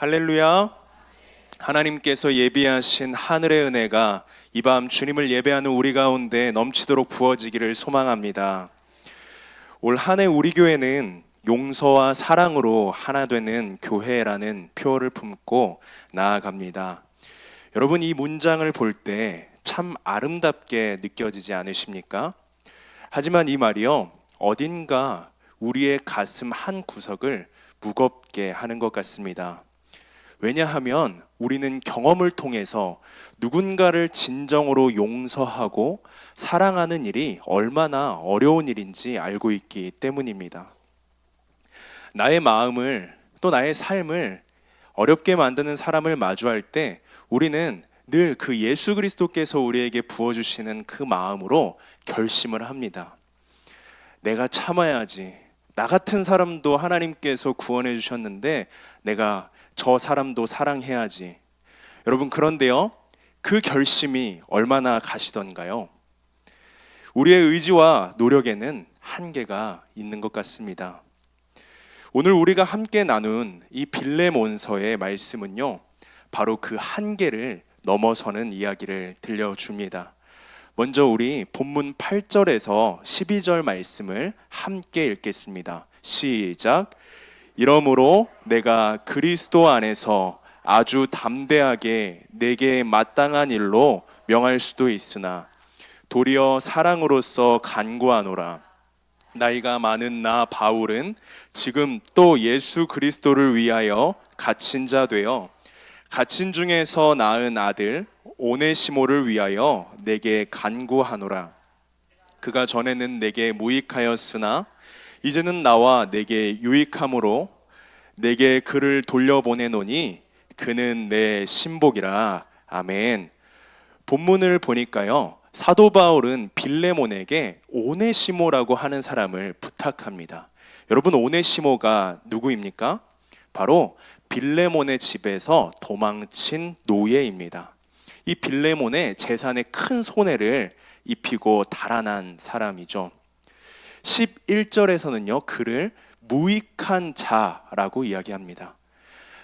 할렐루야. 하나님께서 예비하신 하늘의 은혜가 이 밤 주님을 예배하는 우리 가운데 넘치도록 부어지기를 소망합니다. 올 한 해 우리 교회는 용서와 사랑으로 하나 되는 교회라는 표어를 품고 나아갑니다. 여러분, 이 문장을 볼 때 참 아름답게 느껴지지 않으십니까? 하지만 이 말이요, 어딘가 우리의 가슴 한 구석을 무겁게 하는 것 같습니다. 왜냐하면 우리는 경험을 통해서 누군가를 진정으로 용서하고 사랑하는 일이 얼마나 어려운 일인지 알고 있기 때문입니다. 나의 마음을, 또 나의 삶을 어렵게 만드는 사람을 마주할 때 우리는 늘 그 예수 그리스도께서 우리에게 부어주시는 그 마음으로 결심을 합니다. 내가 참아야지. 나 같은 사람도 하나님께서 구원해 주셨는데 내가 저 사람도 사랑해야지. 여러분, 그런데요, 그 결심이 얼마나 가시던가요? 우리의 의지와 노력에는 한계가 있는 것 같습니다. 오늘 우리가 함께 나눈 이 빌레몬서의 말씀은요, 바로 그 한계를 넘어서는 이야기를 들려줍니다. 먼저 우리 본문 8절에서 12절 말씀을 함께 읽겠습니다. 시작. 이러므로 내가 그리스도 안에서 아주 담대하게 내게 마땅한 일로 명할 수도 있으나 도리어 사랑으로서 간구하노라. 나이가 많은 나 바울은 지금 또 예수 그리스도를 위하여 갇힌 자 되어 갇힌 중에서 낳은 아들 오네시모를 위하여 내게 간구하노라. 그가 전에는 내게 무익하였으나 이제는 나와 내게 유익함으로 내게 그를 돌려보내노니 그는 내 신복이라. 아멘. 본문을 보니까요, 사도 바울은 빌레몬에게 오네시모라고 하는 사람을 부탁합니다. 여러분, 오네시모가 누구입니까? 바로 빌레몬의 집에서 도망친 노예입니다. 이 빌레몬의 재산에 큰 손해를 입히고 달아난 사람이죠. 11절에서는요, 그를 무익한 자라고 이야기합니다.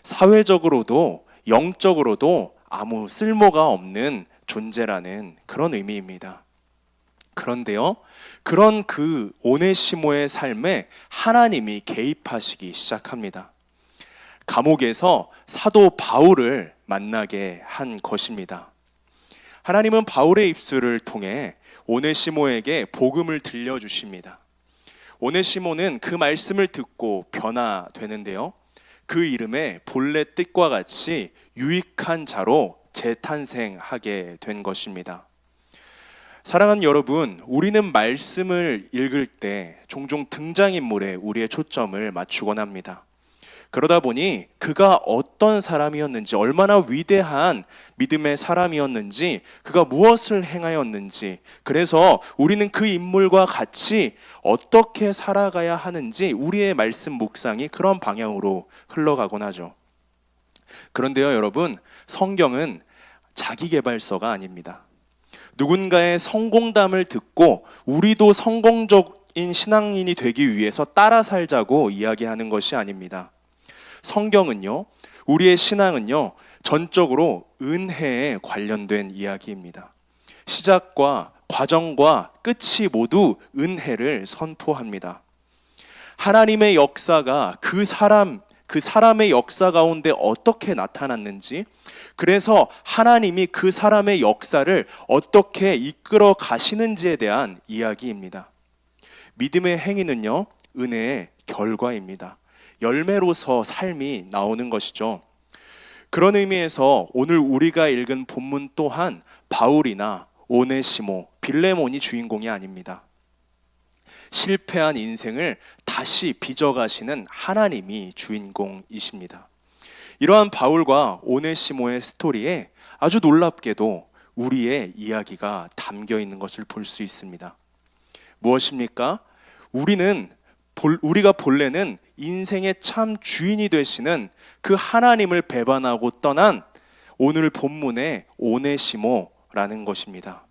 사회적으로도 영적으로도 아무 쓸모가 없는 존재라는 그런 의미입니다. 그런데요, 그런 그 오네시모의 삶에 하나님이 개입하시기 시작합니다. 감옥에서 사도 바울을 만나게 한 것입니다. 하나님은 바울의 입술을 통해 오네시모에게 복음을 들려주십니다. 오네시모는 그 말씀을 듣고 변화되는데요, 그 이름의 본래 뜻과 같이 유익한 자로 재탄생하게 된 것입니다. 사랑하는 여러분, 우리는 말씀을 읽을 때 종종 등장인물에 우리의 초점을 맞추곤 합니다. 그러다 보니 그가 어떤 사람이었는지, 얼마나 위대한 믿음의 사람이었는지, 그가 무엇을 행하였는지, 그래서 우리는 그 인물과 같이 어떻게 살아가야 하는지 우리의 말씀 묵상이 그런 방향으로 흘러가곤 하죠. 그런데요, 여러분, 성경은 자기계발서가 아닙니다. 누군가의 성공담을 듣고 우리도 성공적인 신앙인이 되기 위해서 따라 살자고 이야기하는 것이 아닙니다. 성경은요, 우리의 신앙은요, 전적으로 은혜에 관련된 이야기입니다. 시작과 과정과 끝이 모두 은혜를 선포합니다. 하나님의 역사가 그 사람의 역사 가운데 어떻게 나타났는지, 그래서 하나님이 그 사람의 역사를 어떻게 이끌어 가시는지에 대한 이야기입니다. 믿음의 행위는요, 은혜의 결과입니다. 열매로서 삶이 나오는 것이죠. 그런 의미에서 오늘 우리가 읽은 본문 또한 바울이나 오네시모, 빌레몬이 주인공이 아닙니다. 실패한 인생을 다시 빚어가시는 하나님이 주인공이십니다. 이러한 바울과 오네시모의 스토리에 아주 놀랍게도 우리의 이야기가 담겨 있는 것을 볼 수 있습니다. 무엇입니까? 우리가 본래는 인생의 참 주인이 되시는 그 하나님을 배반하고 떠난 오늘 본문의 오네시모라는 것입니다.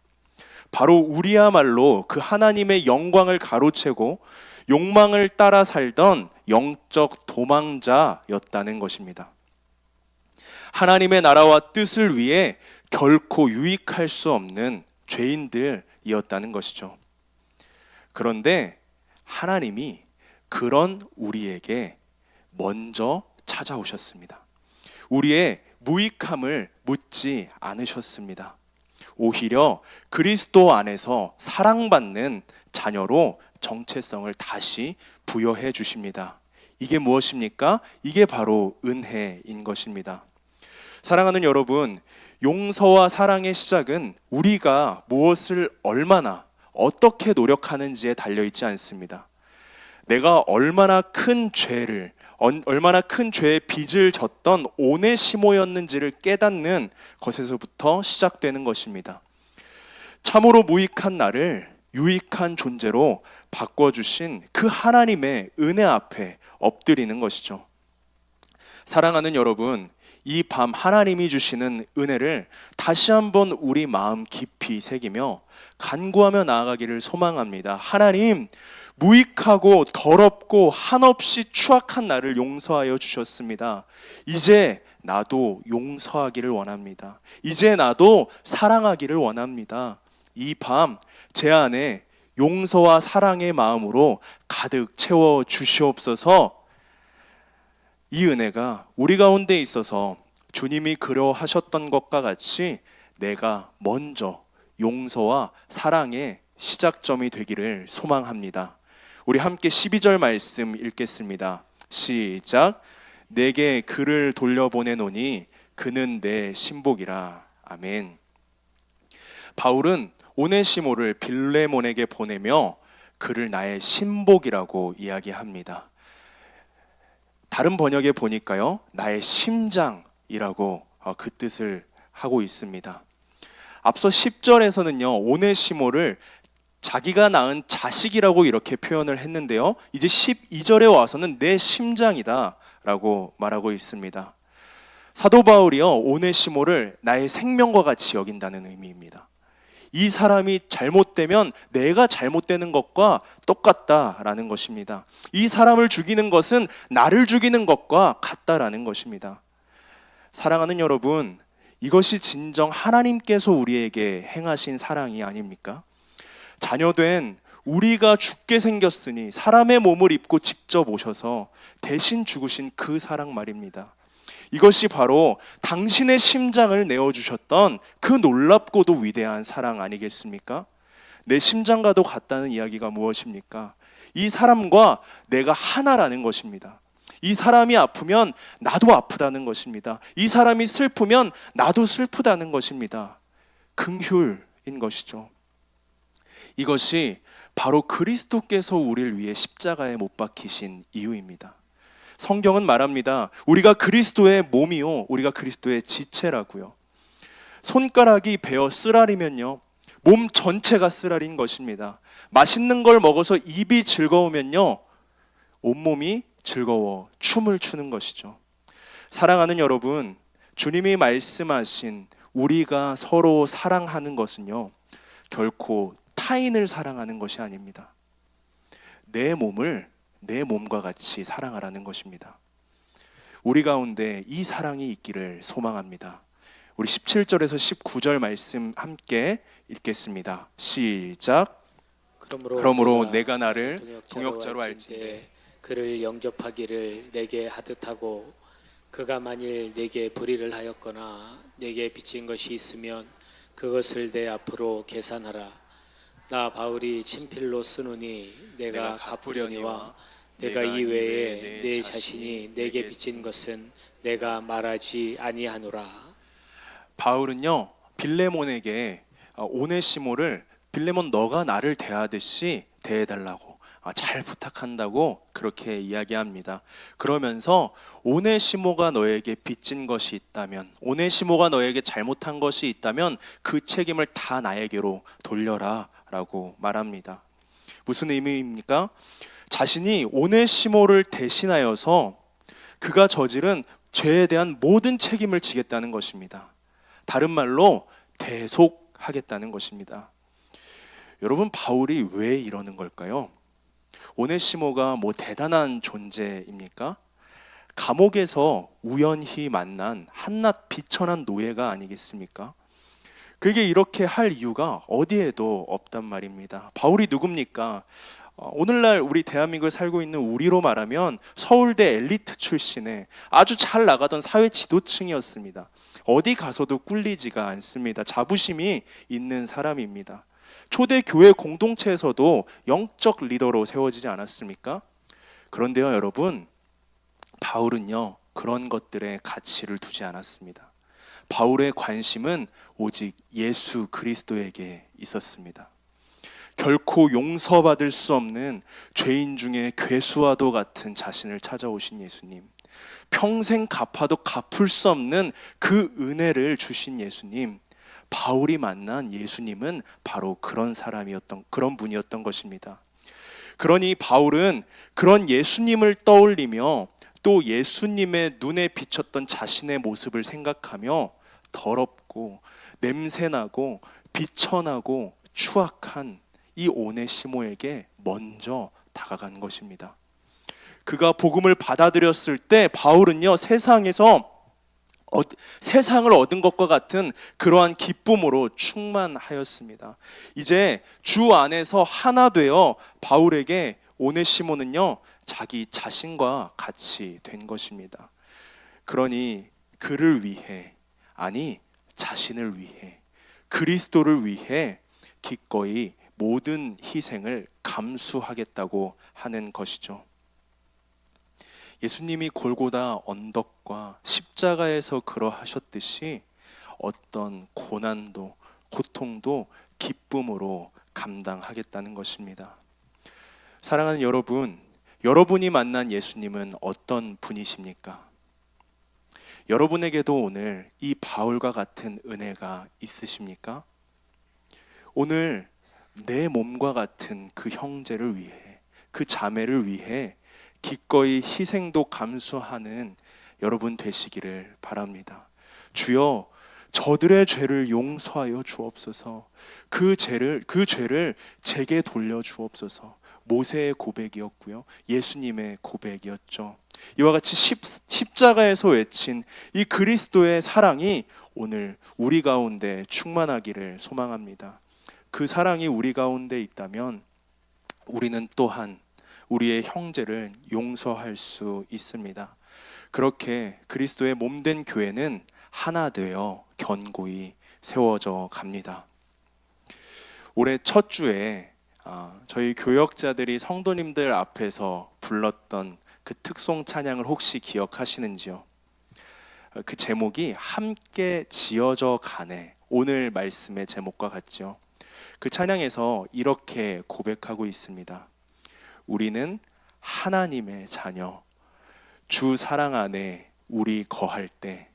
바로 우리야말로 그 하나님의 영광을 가로채고 욕망을 따라 살던 영적 도망자였다는 것입니다. 하나님의 나라와 뜻을 위해 결코 유익할 수 없는 죄인들이었다는 것이죠. 그런데 하나님이 그런 우리에게 먼저 찾아오셨습니다. 우리의 무익함을 묻지 않으셨습니다. 오히려 그리스도 안에서 사랑받는 자녀로 정체성을 다시 부여해 주십니다. 이게 무엇입니까? 이게 바로 은혜인 것입니다. 사랑하는 여러분, 용서와 사랑의 시작은 우리가 무엇을 얼마나 어떻게 노력하는지에 달려있지 않습니다. 내가 얼마나 큰 죄의 빚을 졌던 오네시모였는지를 깨닫는 것에서부터 시작되는 것입니다. 참으로 무익한 나를 유익한 존재로 바꿔주신 그 하나님의 은혜 앞에 엎드리는 것이죠. 사랑하는 여러분, 이 밤 하나님이 주시는 은혜를 다시 한번 우리 마음 깊이 새기며 간구하며 나아가기를 소망합니다. 하나님, 무익하고 더럽고 한없이 추악한 나를 용서하여 주셨습니다. 이제 나도 용서하기를 원합니다. 이제 나도 사랑하기를 원합니다. 이 밤 제 안에 용서와 사랑의 마음으로 가득 채워 주시옵소서. 이 은혜가 우리 가운데 있어서 주님이 그려하셨던 것과 같이 내가 먼저 용서와 사랑의 시작점이 되기를 소망합니다. 우리 함께 12절 말씀 읽겠습니다. 시작. 내게 그를 돌려보내노니 그는 내 신복이라. 아멘. 바울은 오네시모를 빌레몬에게 보내며 그를 나의 신복이라고 이야기합니다. 다른 번역에 보니까요, 나의 심장이라고 그 뜻을 하고 있습니다. 앞서 10절에서는요, 오네시모를 자기가 낳은 자식이라고 이렇게 표현을 했는데요, 이제 12절에 와서는 내 심장이다 라고 말하고 있습니다. 사도 바울이요, 오네시모를 나의 생명과 같이 여긴다는 의미입니다. 이 사람이 잘못되면 내가 잘못되는 것과 똑같다라는 것입니다. 이 사람을 죽이는 것은 나를 죽이는 것과 같다라는 것입니다. 사랑하는 여러분, 이것이 진정 하나님께서 우리에게 행하신 사랑이 아닙니까? 자녀된 우리가 죽게 생겼으니 사람의 몸을 입고 직접 오셔서 대신 죽으신 그 사랑 말입니다. 이것이 바로 당신의 심장을 내어주셨던 그 놀랍고도 위대한 사랑 아니겠습니까? 내 심장과도 같다는 이야기가 무엇입니까? 이 사람과 내가 하나라는 것입니다. 이 사람이 아프면 나도 아프다는 것입니다. 이 사람이 슬프면 나도 슬프다는 것입니다. 긍휼인 것이죠. 이것이 바로 그리스도께서 우리를 위해 십자가에 못 박히신 이유입니다. 성경은 말합니다. 우리가 그리스도의 몸이요, 우리가 그리스도의 지체라고요. 손가락이 베어 쓰라리면요, 몸 전체가 쓰라린 것입니다. 맛있는 걸 먹어서 입이 즐거우면요, 온몸이 즐거워 춤을 추는 것이죠. 사랑하는 여러분, 주님이 말씀하신 우리가 서로 사랑하는 것은요, 결코 타인을 사랑하는 것이 아닙니다. 내 몸을 내 몸과 같이 사랑하라는 것입니다. 우리 가운데 이 사랑이 있기를 소망합니다. 우리 17절에서 19절 말씀 함께 읽겠습니다. 시작. 그러므로 내가 나를 동역자로 알진대 그를 영접하기를 내게 하듯하고 그가 만일 내게 불의를 하였거나 내게 빚진 것이 있으면 그것을 내 앞으로 계산하라. 나 바울이 친필로 쓰노니 내가 갚으려니와 내가 이외에 내 자신이 내게 빚진 것은 내가 말하지 아니하노라. 바울은요, 빌레몬에게 오네시모를 빌레몬 너가 나를 대하듯이 대해달라고, 잘 부탁한다고 그렇게 이야기합니다. 그러면서 오네시모가 너에게 빚진 것이 있다면, 오네시모가 너에게 잘못한 것이 있다면 그 책임을 다 나에게로 돌려라 라고 말합니다. 무슨 의미입니까? 자신이 오네시모를 대신하여서 그가 저지른 죄에 대한 모든 책임을 지겠다는 것입니다. 다른 말로 대속하겠다는 것입니다. 여러분, 바울이 왜 이러는 걸까요? 오네시모가 뭐 대단한 존재입니까? 감옥에서 우연히 만난 한낱 비천한 노예가 아니겠습니까? 그게 이렇게 할 이유가 어디에도 없단 말입니다. 바울이 누굽니까? 오늘날 우리 대한민국에 살고 있는 우리로 말하면 서울대 엘리트 출신의 아주 잘 나가던 사회 지도층이었습니다. 어디 가서도 꿀리지가 않습니다. 자부심이 있는 사람입니다. 초대 교회 공동체에서도 영적 리더로 세워지지 않았습니까? 그런데요, 여러분, 바울은요, 그런 것들에 가치를 두지 않았습니다. 바울의 관심은 오직 예수 그리스도에게 있었습니다. 결코 용서받을 수 없는 죄인 중에 괴수와도 같은 자신을 찾아오신 예수님, 평생 갚아도 갚을 수 없는 그 은혜를 주신 예수님, 바울이 만난 예수님은 바로 그런 분이었던 것입니다. 그러니 바울은 그런 예수님을 떠올리며 또 예수님의 눈에 비쳤던 자신의 모습을 생각하며 더럽고 냄새나고 비천하고 추악한 이 오네시모에게 먼저 다가간 것입니다. 그가 복음을 받아들였을 때 바울은요, 세상을 얻은 것과 같은 그러한 기쁨으로 충만하였습니다. 이제 주 안에서 하나 되어 바울에게 오네시모는요, 자기 자신과 같이 된 것입니다. 그러니 그를 위해, 아니 자신을 위해, 그리스도를 위해 기꺼이 모든 희생을 감수하겠다고 하는 것이죠. 예수님이 골고다 언덕과 십자가에서 그러하셨듯이 어떤 고난도 고통도 기쁨으로 감당하겠다는 것입니다. 사랑하는 여러분, 여러분이 만난 예수님은 어떤 분이십니까? 여러분에게도 오늘 이 바울과 같은 은혜가 있으십니까? 오늘 내 몸과 같은 그 형제를 위해, 그 자매를 위해 기꺼이 희생도 감수하는 여러분 되시기를 바랍니다. 주여, 저들의 죄를 용서하여 주옵소서. 그 죄를 제게 돌려 주옵소서. 모세의 고백이었고요, 예수님의 고백이었죠. 이와 같이 십자가에서 외친 이 그리스도의 사랑이 오늘 우리 가운데 충만하기를 소망합니다. 그 사랑이 우리 가운데 있다면 우리는 또한 우리의 형제를 용서할 수 있습니다. 그렇게 그리스도의 몸된 교회는 하나 되어 견고히 세워져 갑니다. 올해 첫 주에 저희 교역자들이 성도님들 앞에서 불렀던 그 특송 찬양을 혹시 기억하시는지요? 그 제목이 함께 지어져 가네, 오늘 말씀의 제목과 같죠. 그 찬양에서 이렇게 고백하고 있습니다. 우리는 하나님의 자녀, 주 사랑 안에 우리 거할 때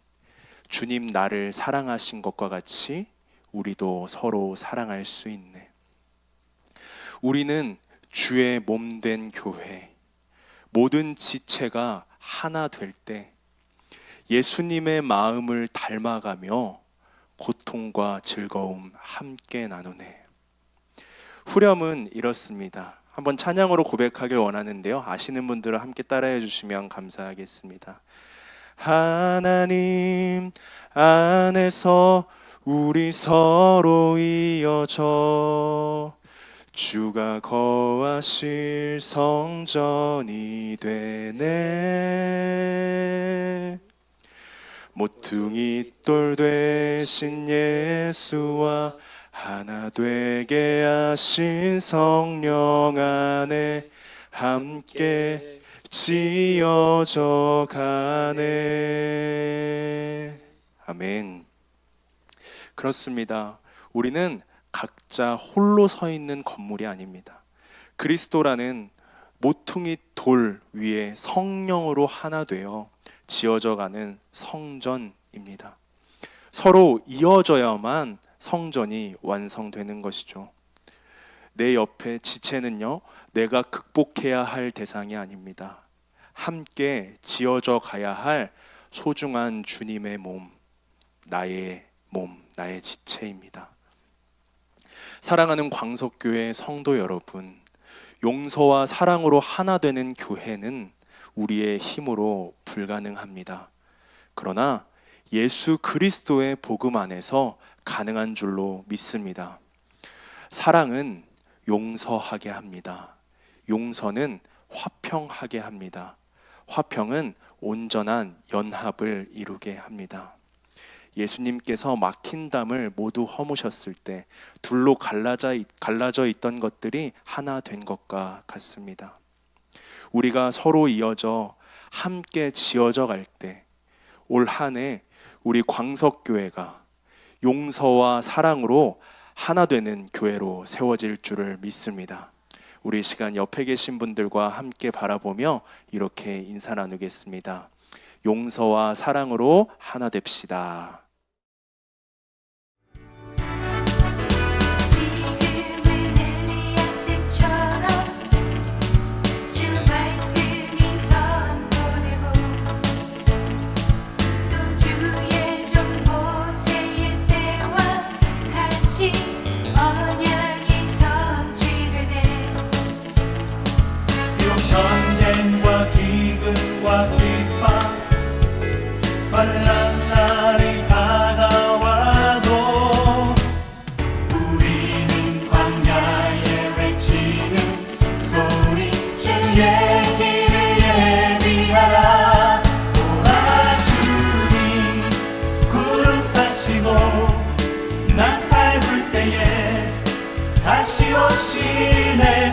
주님 나를 사랑하신 것과 같이 우리도 서로 사랑할 수 있네. 우리는 주의 몸된 교회, 모든 지체가 하나 될 때 예수님의 마음을 닮아가며 고통과 즐거움 함께 나누네. 후렴은 이렇습니다. 한번 찬양으로 고백하길 원하는데요, 아시는 분들은 함께 따라해 주시면 감사하겠습니다. 하나님 안에서 우리 서로 이어져 주가 거하실 성전이 되네. 모퉁이 돌 되신 예수와 하나 되게 하신 성령 안에 함께 지어져 가네. 아멘. 그렇습니다. 우리는 각자 홀로 서 있는 건물이 아닙니다. 그리스도라는 모퉁이 돌 위에 성령으로 하나 되어 지어져 가는 성전입니다. 서로 이어져야만 성전이 완성되는 것이죠. 내 옆에 지체는요, 내가 극복해야 할 대상이 아닙니다. 함께 지어져 가야 할 소중한 주님의 몸, 나의 지체입니다. 사랑하는 광석교회 성도 여러분, 용서와 사랑으로 하나 되는 교회는 우리의 힘으로 불가능합니다. 그러나 예수 그리스도의 복음 안에서 가능한 줄로 믿습니다. 사랑은 용서하게 합니다. 용서는 화평하게 합니다. 화평은 온전한 연합을 이루게 합니다. 예수님께서 막힌 담을 모두 허무셨을 때 둘로 갈라져 있던 것들이 하나 된 것과 같습니다. 우리가 서로 이어져 함께 지어져 갈 때 올 한 해 우리 광석교회가 용서와 사랑으로 하나 되는 교회로 세워질 줄을 믿습니다. 우리 시간 옆에 계신 분들과 함께 바라보며 이렇게 인사 나누겠습니다. 용서와 사랑으로 하나 됩시다. 지금은 엘리야 때처럼 주 말씀이 선포되고 또 주의 종 모세의 때와 같이 언약이 성취되네. 비록 전쟁과 기근과 핍박 환난 날이 다가와도 우리는 광야에 외치는 소리 주의 길을 예비하라. 도와주니 구름 타시고 나팔 불 때에 다시 오시네.